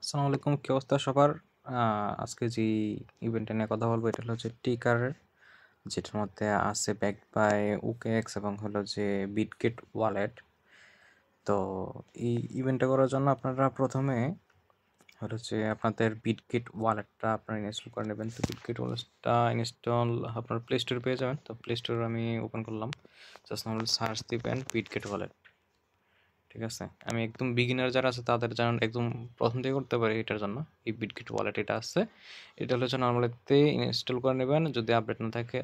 আসসালামু আলাইকুম, কি অবস্থা সবার? আজকে যে ইভেন্টটা নিয়ে কথা বলবো এটা হচ্ছে টিকারের, যেটার মধ্যে আছে ব্যাকড বাই ওকেএক্স এবং হলো যে বিটগেট ওয়ালেট। তো এই ইভেন্টটা করার জন্য আপনারা প্রথমে হলো যে আপনাদের বিটগেট ওয়ালেটটা আপনারা ইনস্টল করে নেবেন। তো বিটগেট ওয়ালেটটা ইনস্টল আপনার প্লে স্টোরে পেয়ে যাবেন। তো প্লে স্টোর আমি ওপেন করলাম, জাস্ট নর্মাল সার্চ দিবেন বিটগেট ওয়ালেট। ঠিক আছে, আমি একদম বিগিনার যারা আছে তাদের জন্য একদম প্রথম থেকে করতে পারি। এটার জন্য এই বিটগেট ওয়ালেট এটা আছে, এটা হচ্ছে নর্মালিতে ইনস্টল করে নেবেন। যদি আপডেট না থাকে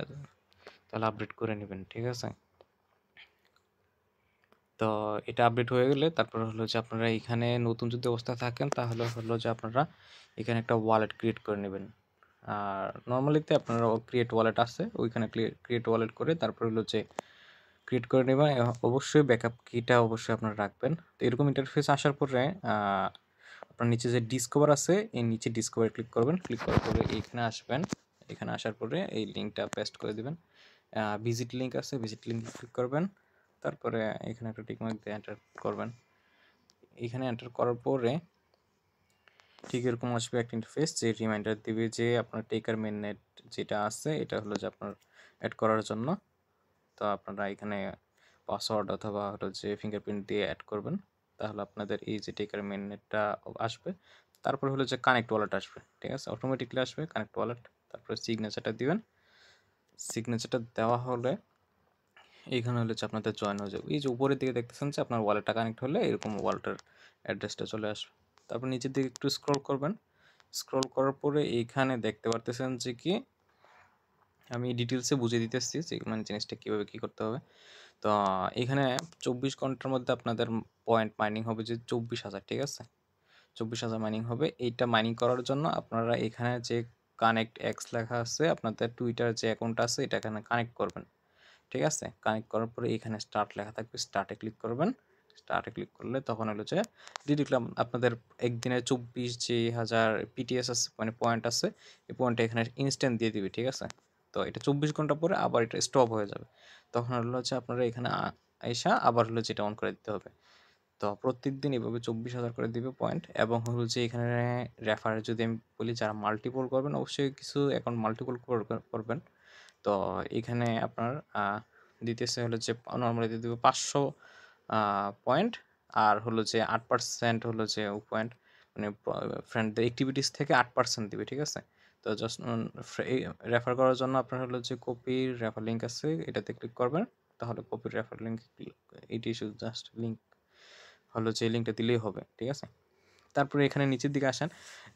তাহলে আপডেট করে নেবেন। ঠিক আছে, তো এটা আপডেট হয়ে গেলে তারপর হলো যে আপনারা এখানে নতুন যদি অবস্থায় থাকেন তাহলে হলো যে আপনারা এখানে একটা ওয়ালেট ক্রিয়েট করে নেবেন। আর নর্মালিতে আপনারা ক্রিয়েট ওয়ালেট আছে, ওইখানে ক্রিয়েট ওয়ালেট করে তারপর হলো যে ক্রিয়েট করে নেবেন। অবশ্যই ব্যাকআপ কিটা অবশ্যই আপনারা রাখবেন। তো এরকম ইন্টারফেস আসার পরে আপনার নিচে যে ডিসকভার আছে, এই নিচে ডিসকভার ক্লিক করবেন। ক্লিক করার পরে এইখানে আসবেন। এখানে আসার পরে এই লিঙ্কটা পেস্ট করে দিবেন। ভিজিট লিঙ্ক আছে, ভিজিট লিঙ্ক ক্লিক করবেন। তারপরে এখানে একটা টিকমার্ক দিয়ে এন্টার করবেন। এখানে এন্টার করার পরে ঠিক এরকম আসবে একটা ইন্টারফেস, যে রিমাইন্ডার দিবে যে আপনার টেকার মেন নেট যেটা আছে এটা হলো যে আপনার অ্যাড করার জন্য। তো আপনারা এখানে পাসওয়ার্ড অথবা হলো যে ফিঙ্গারপ্রিন্ট দিয়ে অ্যাড করবেন, তাহলে আপনাদের এই যে টেকার মেন নেটটা আসবে। তারপর হলো যে কানেক্ট ওয়ালেট আসবে। ঠিক আছে, অটোমেটিকলি আসবে কানেক্ট ওয়ালেট। তারপরে সিগনেচারটা দিবেন। সিগনেচারটা দেওয়া হলে এইখানে হলে যে আপনাদের জয়েন হয়ে যাবে। এই যে উপরের দিকে দেখতেছেন যে আপনার ওয়ালেটটা কানেক্ট হলে এরকম ওয়ালেটের অ্যাড্রেসটা চলে আসবে। তারপর নিচের দিকে একটু স্ক্রল করবেন। স্ক্রল করার পরে এইখানে দেখতে পারতেছেন যে কি আমি ডিটেলসে বুঝিয়ে দিতেছি যে মানে জিনিসটা কীভাবে কী করতে হবে। তো এখানে 24 ঘন্টার মধ্যে আপনাদের পয়েন্ট মাইনিং হবে যে 24,000। ঠিক আছে, 24,000 মাইনিং হবে। এইটা মাইনিং করার জন্য আপনারা এখানে যে কানেক্ট এক্স লেখা আছে, আপনাদের টুইটার যে অ্যাকাউন্ট আছে এটা এখানে কানেক্ট করবেন। ঠিক আছে, কানেক্ট করার পরে এখানে স্টার্ট লেখা থাকবে, স্টার্টে ক্লিক করবেন। স্টার্টে ক্লিক করলে তখন হলো যে ডিরেক্টলি আপনাদের একদিনে 24,000 পিটিএস আছে, মানে পয়েন্ট আছে, এই পয়েন্টটা এখানে ইনস্ট্যান্ট দিয়ে দিবে। ঠিক আছে, তো এটা 24 ঘন্টা পরে আবার এটা স্টপ হয়ে যাবে। তখন হলো যে আপনারা এখানে আইসা আবার হলো যেটা অন করে দিতে হবে। তো প্রত্যেকদিন এভাবে 24,000 করে দিবে পয়েন্ট। এবং হলো যে এখানে রেফারে যদি আমি বলি যারা মাল্টিপল করবেন, অবশ্যই কিছু অ্যাকাউন্ট মাল্টিপল করবেন। তো এখানে আপনার দিতেছে হলো যে নর্মালি দিয়ে দেবে 500 পয়েন্ট। আর হলো যে 8% হলো যে পয়েন্ট, মানে ফ্রেন্ডদের অ্যাক্টিভিটিস থেকে 8% দিবে। ঠিক আছে, তো জাস্ট রেফার করার জন্য আপনার হলো যে কপির রেফার লিঙ্ক আছে, এটাতে ক্লিক করবেন। তাহলে কপির রেফার লিঙ্ক এটি শুধু জাস্ট লিঙ্ক হলো যে লিঙ্কটা দিলেই হবে। ঠিক আছে, তারপরে এখানে নিচের দিকে আসেন,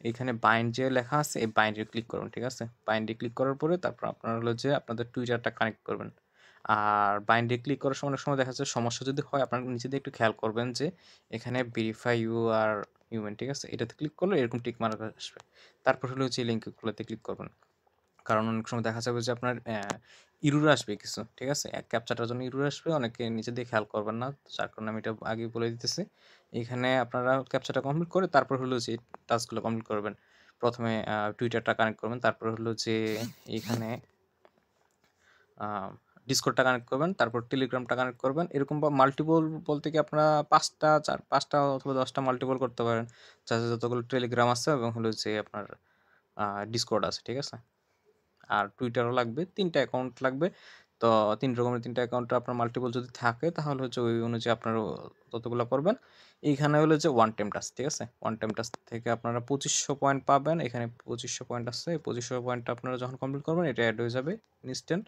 এখানে বাইন্ড যে লেখা আছে এই বাইন্ডে ক্লিক করুন। ঠিক আছে, বাইন্ডে ক্লিক করার পরে তারপর আপনারা হলো যে আপনাদের টুইটারটা কানেক্ট করবেন। আর বাইন্ডে ক্লিক করার সময় অনেক সময় দেখা যাচ্ছে সমস্যা যদি হয়, আপনারা নিচে দিয়ে একটু খেয়াল করবেন যে এখানে ভেরিফাই ইউ আর হিউম্যান। ঠিক আছে, এটাতে ক্লিক করলে এরকম টিক মার্ক আসবে। তারপর হলো যে লিঙ্কগুলোতে ক্লিক করবেন, কারণ অনেক সময় দেখা যাবে যে আপনার ইরর আসবে কিছু। ঠিক আছে, ক্যাপচাটার জন্য ইরর আসবে, অনেকে নিচে দিয়ে খেয়াল করবেন না, যার কারণে আমি এটা আগেই বলে দিতেছি। এখানে আপনারা ক্যাপচাটা কমপ্লিট করে তারপর হলো যে টাস্কগুলো কমপ্লিট করবেন। প্রথমে টুইটারটা কানেক্ট করবেন, তারপর হলো যে এইখানে ডিসকর্ডটা কানেক্ট করবেন, তারপর টেলিগ্রামটা কানেক্ট করবেন। এরকম বা মাল্টিপল বলতে কি আপনারা 5টা অথবা 10টা মাল্টিপল করতে পারেন, যাতে যতগুলো টেলিগ্রাম আছে এবং হলো যে আপনার ডিসকর্ড আছে। ঠিক আছে, আর টুইটারও লাগবে, 3টা অ্যাকাউন্ট লাগবে। তো 3 রকমের 3টা অ্যাকাউন্টে আপনার মাল্টিপল যদি থাকে তাহলে হচ্ছে ওই অনুযায়ী আপনারা ততগুলো করবেন। এইখানে হলো যে ওয়ান টাইম টাস্ক। ঠিক আছে, ওয়ান টাইম টাস্ক থেকে আপনারা 2500 পয়েন্ট পাবেন। এখানে 2500 পয়েন্ট আছে, এই 2500 পয়েন্টটা আপনারা যখন কমপ্লিট করবেন এটা অ্যাড হয়ে যাবে ইনস্ট্যান্ট।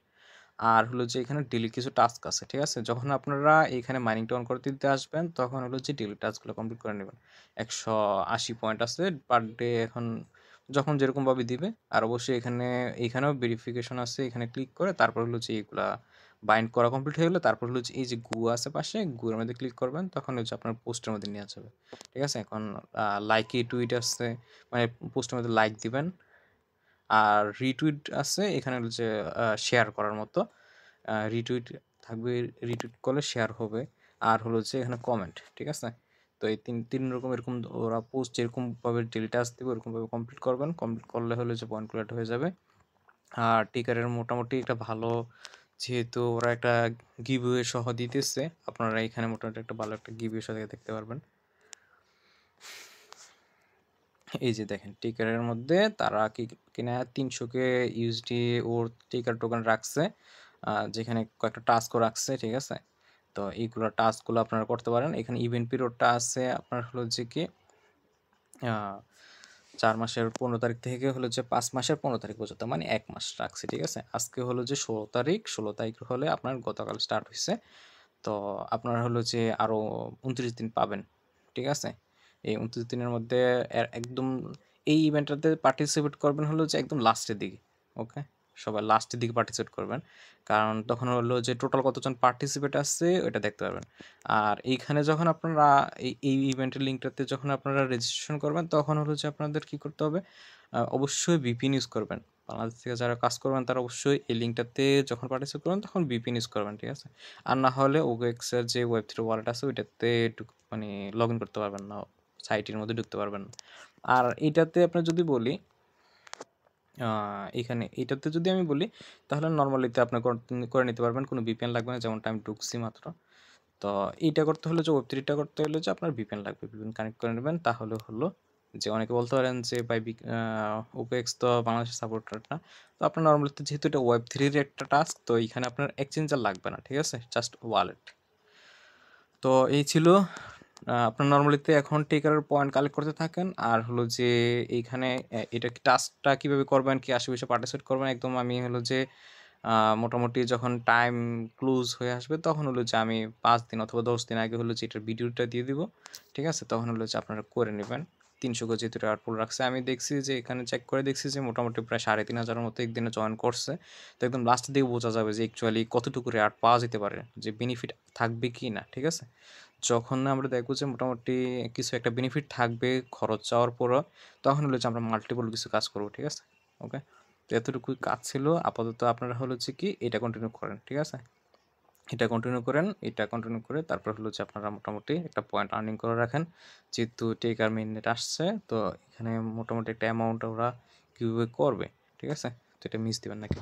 আর হলো যে এখানে ডেইলি কিছু টাস্ক আছে। ঠিক আছে, যখন আপনারা এখানে মাইনিংটা অন করতে দিতে আসবেন তখন হলো যে ডেইলি টাস্কগুলো কমপ্লিট করে নেবেন। 180 পয়েন্ট আছে পার ডে, এখন যখন যেরকমভাবে দিবে। আর অবশ্যই এখানেও ভেরিফিকেশন আছে, এখানে ক্লিক করে তারপর হলো যে এগুলা বাইন্ড করা কমপ্লিট হয়ে গেলে তারপর হলো যে এই যে গু আছে পাশে, গুয়ের মধ্যে ক্লিক করবেন, তখন হচ্ছে আপনার পোস্টের মধ্যে নিয়ে যাবে। ঠিক আছে, এখন লাইকে টুইট আছে, মানে পোস্টের মধ্যে লাইক দিবেন। আর রিটুইট আছে, এখানে হলো যে শেয়ার করার মতো রিটুইট থাকবে, রিটুইট করলে শেয়ার হবে। আর হলো যে এখানে কমেন্ট। ঠিক আছে, তো এই তিন রকম এরকম ওরা পোস্ট যেরকমভাবে ডেলি টাস্ক দেবে ওরকমভাবে কমপ্লিট করবেন। কমপ্লিট করলে হলে যে পয়েন্ট কুলেট হয়ে যাবে। আর টিকারের মোটামুটি একটা ভালো, যেহেতু ওরা একটা গিভওয়ে সহ দিতেছে, আপনারা এখানে মোটামুটি একটা ভালো একটা গিভওয়ে সহ দেখতে পারবেন। এই যে দেখেন টিকারের মধ্যে তারা কি কিনা 300 কে ইউএসডি ওর টিকার টোকেন রাখছে, যেখানে কয়েকটা টাস্কও রাখছে, ঠিক আছে। তো এইগুলো টাস্কগুলো আপনারা করতে পারেন। এখানে ইভেন্ট পিরিয়ডটা আছে আপনার হলো যে কি 4 মাসের 15 তারিখ থেকে হলো যে 5 মাসের 15 তারিখ পর্যন্ত, মানে 1 মাস রাখছি, ঠিক আছে। আজকে হলো যে 16 তারিখ হলে আপনার গতকাল স্টার্ট হয়েছে। তো আপনারা হলো যে আরও 29 দিন পাবেন, ঠিক আছে। এই 29 দিনের মধ্যে একদম এই ইভেন্টটাতে পার্টিসিপেট করবেন হলো যে একদম লাস্টের দিকে, ওকে। সবাই লাস্টের দিকে পার্টিসিপেট করবেন, কারণ তখন হলো যে টোটাল কতজন পার্টিসিপেট আছে ওটা দেখতে পারবেন। আর এইখানে যখন আপনারা এই ইভেন্টের লিঙ্কটাতে যখন আপনারা রেজিস্ট্রেশন করবেন তখন হলো যে আপনাদের কী করতে হবে, অবশ্যই ভিপিএন ইউজ করবেন। বাংলাদেশ থেকে যারা কাজ করবেন তারা অবশ্যই এই লিঙ্কটাতে যখন পার্টিসিপেট করবেন তখন ভিপিএন ইউজ করবেন, ঠিক আছে। আর না হলে ওকেক্সের যে ওয়েব3 ওয়ালেট আছে ওইটাতে মানে লগ ইন করতে পারবেন না, সাইটের মধ্যে ঢুকতে পারবেন না। আর এইটাতে আপনার যদি বলি, এখানে এইটাতে যদি আমি বলি তাহলে নর্মালিতে আপনি করে নিতে পারবেন, কোনো ভিপিএন লাগবে না, যেমনটা আমি ঢুকছি মাত্র। তো এইটা করতে হলে যে ওয়েব3টা করতে হলে যে আপনার ভিপিএন লাগবে, ভিপিএন কানেক্ট করে নেবেন, তাহলে হলো যে অনেকে বলতে পারেন যে ভাই ওকেএক্স তো বাংলাদেশের সাপোর্টার না। তো আপনার নর্মালিতে যেহেতু এটা ওয়েব3-র একটা টাস্ক, তো এইখানে আপনার এক্সচেঞ্জার লাগবে না, ঠিক আছে, জাস্ট ওয়ালেট। তো এই ছিল আপনার নর্মালিতে এখন টেকারের পয়েন্ট কালেক্ট করতে থাকেন। আর হলো যে এইখানে এটা টাস্কটা কীভাবে করবেন, কি আশেপাশে পার্টিসিপেট করবেন, একদম আমি হলো যে মোটামুটি যখন টাইম ক্লোজ হয়ে আসবে তখন হলো যে আমি 5 দিন অথবা 10 দিন আগে হলো যে এটার ভিডিওটা দিয়ে দিব, ঠিক আছে। তখন হলো যে আপনারা করে নেবেন। 300 গজ যেহেতু আউটপুট রাখছে, আমি দেখছি যে এখানে চেক করে দেখছি যে মোটামুটি প্রায় 3500-এর মতো একদিনে জয়েন করছে। তো একদম লাস্টের দিকে বোঝা যাবে যে অ্যাকচুয়ালি কতটুকু রেয়ার পাওয়া যেতে পারে, যে বেনিফিট থাকবে কি না, ঠিক আছে। যখন আমরা দেখবো যে মোটামুটি কিছু একটা বেনিফিট থাকবে খরচ যাওয়ার পরও, তখন হলো যে আমরা মাল্টিপল কিছু কাজ করবো, ঠিক আছে, ওকে। তো এতটুকুই কাজ ছিল আপাতত। আপনারা হলো যে কি এটা কন্টিনিউ করেন, ঠিক আছে, এটা কন্টিনিউ করেন, এটা কন্টিনিউ করে তারপর হলো যে আপনারা মোটামুটি একটা পয়েন্ট আর্নিং করে রাখেন। যেহেতু টেকার মিনিট আসছে, তো এখানে মোটামুটি একটা অ্যামাউন্ট ওরা কীভাবে করবে, ঠিক আছে। তো এটা মিস দিবেন নাকি।